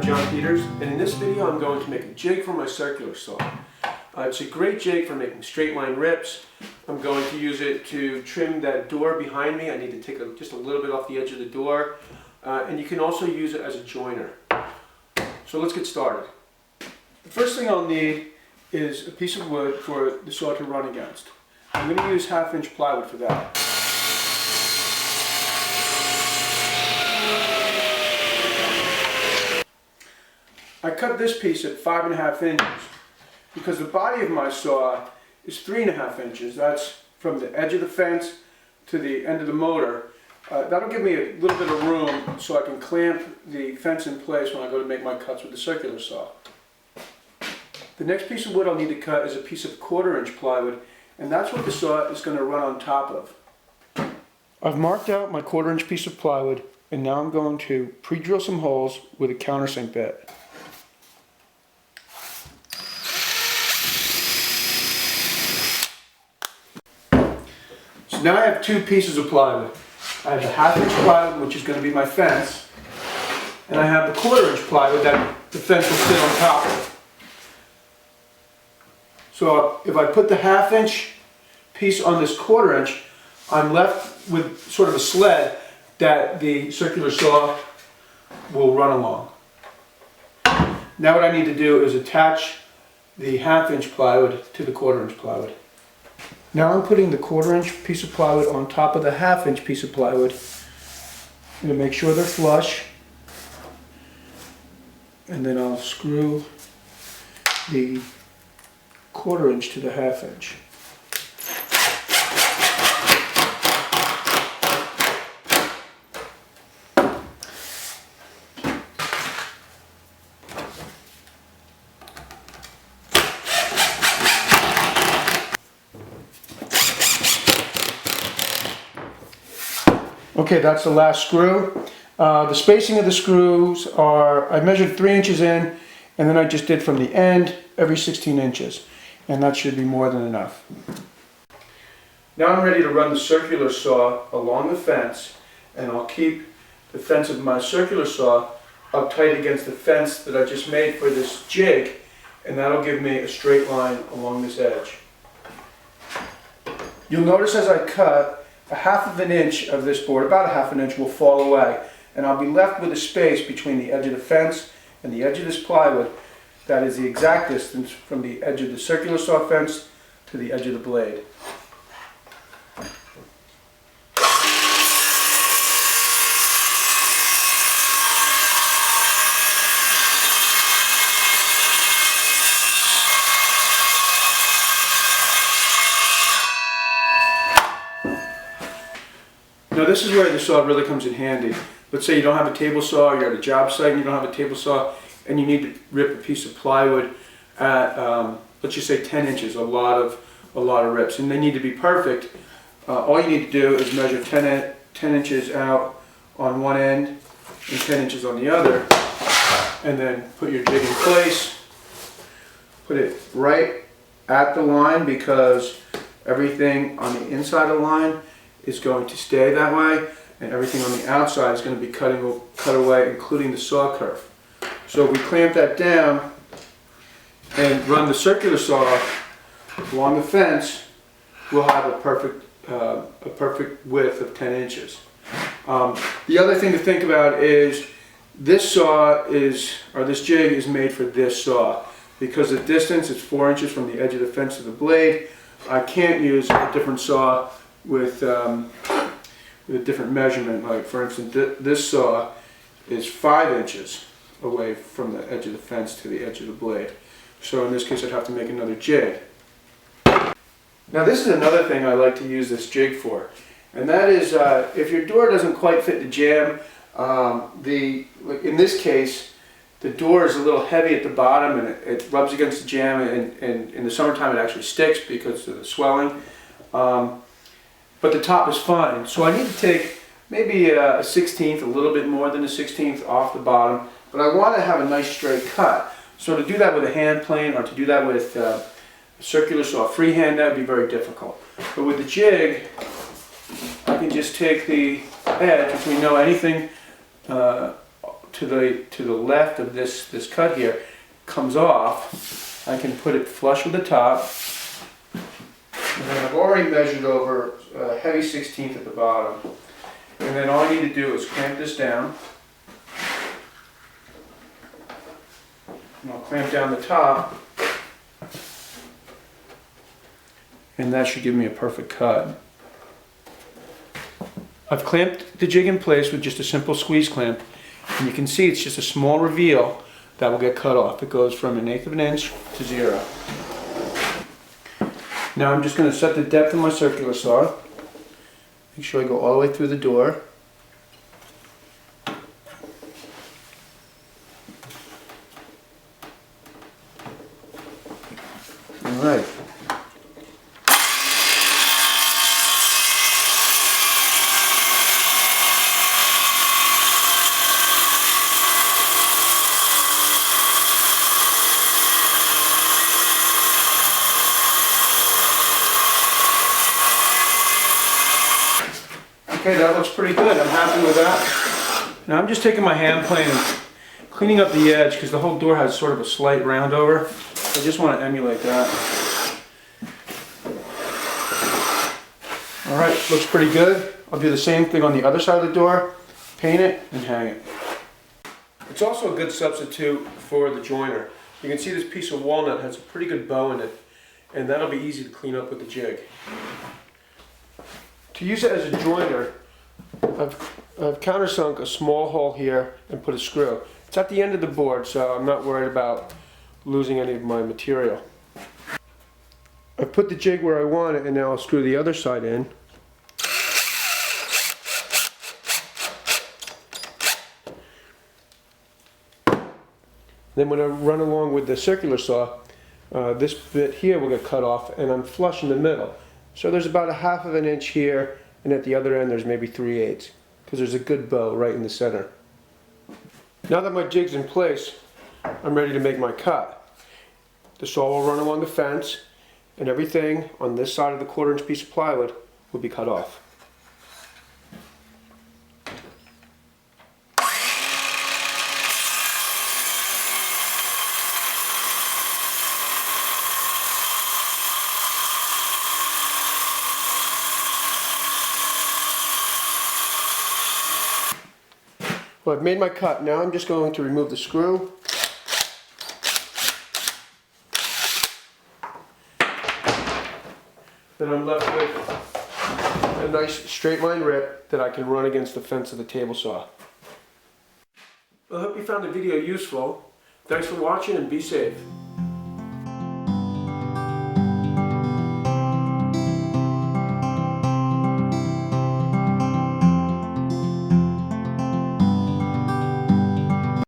And in this video I'm going to make a jig for my circular saw. It's a great jig for making straight line rips. I'm going to use it to trim that door behind me. I need to take just a little bit off the edge of the door. And you can also use it as a joiner. So let's get started. The first thing I'll need is a piece of wood for the saw to run against. I'm going to use 1/2 inch plywood for that. I cut this piece at 5.5 inches because the body of my saw is 3.5 inches. That's from the edge of the fence to the end of the motor. That'll give me a little bit of room so I can clamp the fence in place when I go to make my cuts with the circular saw. The next piece of wood I'll need to cut is a piece of 1/4 inch plywood, and that's what the saw is going to run on top of. I've marked out my 1/4 inch piece of plywood, and now I'm going to pre-drill some holes with a countersink bit. So now I have two pieces of plywood. I have the 1/2 inch plywood, which is going to be my fence, and I have the 1/4 inch plywood that the fence will sit on top of. So if I put the 1/2 inch piece on this 1/4 inch, I'm left with sort of a sled that the circular saw will run along. Now what I need to do is attach the 1/2 inch plywood to the 1/4 inch plywood. Now I'm putting the 1/4 inch piece of plywood on top of the 1/2 inch piece of plywood. I'm going to make sure they're flush, and then I'll screw the 1/4 inch to the 1/2 inch. Okay, that's the last screw. The spacing of the screws are, I measured 3 inches in, and then I just did from the end every 16 inches. And that should be more than enough. Now I'm ready to run the circular saw along the fence, and I'll keep the fence of my circular saw up tight against the fence that I just made for this jig, and that'll give me a straight line along this edge. You'll notice as I cut, 1/2 inch of this board, about 1/2 inch, will fall away, and I'll be left with a space between the edge of the fence and the edge of this plywood. That is the exact distance from the edge of the circular saw fence to the edge of the blade. Now this is where the saw really comes in handy. Let's say you don't have a table saw, you're at a job site and you don't have a table saw, and you need to rip a piece of plywood at, let's just say 10 inches, a lot of rips, and they need to be perfect. All you need to do is measure 10 inches out on one end and 10 inches on the other, and then put your jig in place. Put it right at the line, because everything on the inside of the line is going to stay that way, and everything on the outside is going to be cut away, including the saw curve. So we clamp that down and run the circular saw along the fence, we'll have a perfect width of 10 inches. The other thing to think about is this this jig is made for this saw, because the distance is 4 inches from the edge of the fence to the blade. I can't use a different saw with a different measurement. Like for instance, this saw is 5 inches away from the edge of the fence to the edge of the blade. So in this case I'd have to make another jig. Now this is another thing I like to use this jig for, and that is if your door doesn't quite fit the jamb, in this case the door is a little heavy at the bottom and it rubs against the jamb, and in the summertime it actually sticks because of the swelling. But the top is fine. So I need to take maybe a 1/16, a little bit more than a 1/16 off the bottom, but I want to have a nice straight cut. So to do that with a hand plane, or to do that with a circular saw freehand, that would be very difficult. But with the jig, I can just take the edge, if we know anything to the left of this cut here comes off, I can put it flush with the top. And then I've already measured over a heavy 16th at the bottom. And then all I need to do is clamp this down. And I'll clamp down the top. And that should give me a perfect cut. I've clamped the jig in place with just a simple squeeze clamp. And you can see it's just a small reveal that will get cut off. It goes from 1/8 of an inch to 0. Now I'm just going to set the depth of my circular saw. Make sure I go all the way through the door. Alright. Okay, that looks pretty good. I'm happy with that. Now I'm just taking my hand plane and cleaning up the edge because the whole door has sort of a slight round over. I just want to emulate that. Alright, looks pretty good. I'll do the same thing on the other side of the door, paint it, and hang it. It's also a good substitute for the joiner. You can see this piece of walnut has a pretty good bow in it, and that'll be easy to clean up with the jig. To use it as a joiner, I've countersunk a small hole here and put a screw. It's at the end of the board, so I'm not worried about losing any of my material. I've put the jig where I want it, and now I'll screw the other side in. Then when I run along with the circular saw, this bit here will get cut off, and I'm flush in the middle. So there's about 1/2 of an inch here, and at the other end there's maybe 3/8, because there's a good bow right in the center. Now that my jig's in place, I'm ready to make my cut. The saw will run along the fence, and everything on this side of the 1/4 inch piece of plywood will be cut off. Well, I've made my cut. Now I'm just going to remove the screw. Then I'm left with a nice straight line rip that I can run against the fence of the table saw. Well, I hope you found the video useful. Thanks for watching and be safe.